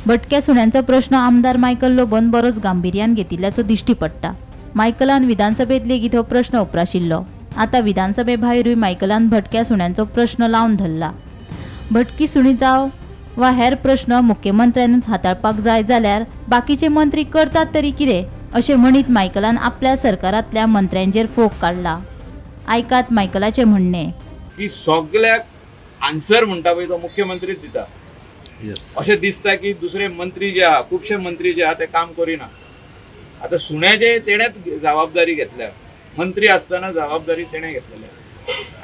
भटक्या सुण्यांचो प्रश्न आमदार मायकल लोबोन बरोच गांभीर्यान घेतिल्ल्याचो दिश्टी पडटा। मायकलान विधानसभेत लेगीत हो प्रश्न उपराशिल्लो। आता विधानसभे भायरूय मायकलान भटक्या सुण्यांचो प्रश्न लावन धरला। भटकी सुणी जाव वा हेर प्रश्न मुख्यमंत्र्यानूच हाताळपाक जाय जाल्यार बाकीचे मंत्री करतात तरी कितें अशें म्हणीत मायकलान आपल्या सरकारांतल्या मंत्र्यांचेर फोग काडला। आयकात मायकलाचे म्हणणे की सगळ्याक आन्सर म्हणटा पळय तो मुख्यमंत्रीच दिता। अशें दिसता की दुसरे मंत्री जे आहा खुबशे मंत्री जे आहा ते काम करिना। आता सुण्याचे तेणेच जबाबदारी घेतल्या, मंत्री आसतना जबाबदारी तेणें घेतलेली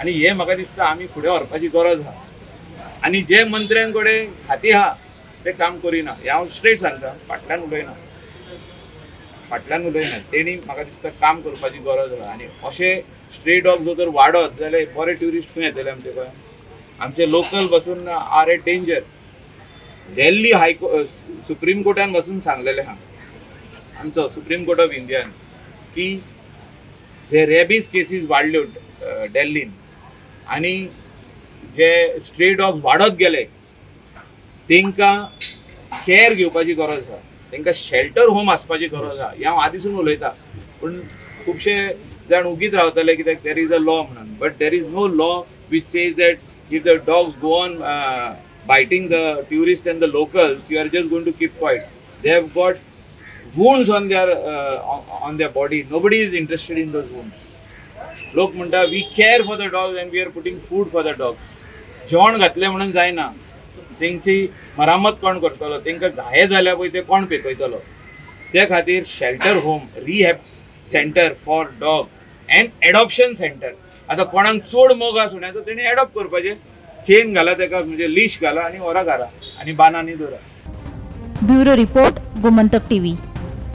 आनी हे म्हाका दिसता आमी फुडें व्हरपाची गरज आहा। आनी जे मंत्र्यां कडेन खाती आहा ते काम करिना हें हांव स्ट्रेट सांगता, फाटल्यान उलयना तेणी म्हाका दिसता काम करपाची गरज आहा। आनी अशे स्ट्रे डॉग्स जर वाडत जाल्यार बरे ट्युरिस्ट खंय येतले आमचे गोंयांत। आमचे लोकल बसून R A danger. Delhi supreme कोर्टान बसून सांगलेलें आहा आमचो सुप्रीम कोर्ट ऑफ इंडियान की जे रेबीज केसीस वाडल्यो दिल्लीन आनी जे स्ट्रे डॉग्स वाडत गेले तांकां केअर घेवपाची गरज आसा, तांकां शेल्टर होम आसपाची गरज आहा। हें हांव आदीसून उलयतां पूण खुबशे जाण उगीत रावतले कित्याक देर इज अ लॉ म्हणून, but there is no law which says that if the dogs go on biting the tourists and the locals, you are just going to keep quiet. They have got wounds on their body. Nobody is interested in those wounds. Lok म्हणटा we care for the dogs and we are putting food for the dogs. जेवण घातले म्हणून जायना, तेंची मरामत कोण करतलो, तेंकां घाये जाल्या पळय ते कोण पेकयतलो। त्या खातीर shelter home, rehab centre for dog end adoption centre. आता कोणाक चड मोग आसा सुण्याचो तेणी एडॉप्ट करपाचें, चेन घाला तेका म्हणजे लीश घाला आणि ओरा घाला आणि बानांनी दवरा। Bureau report Gomantak TV.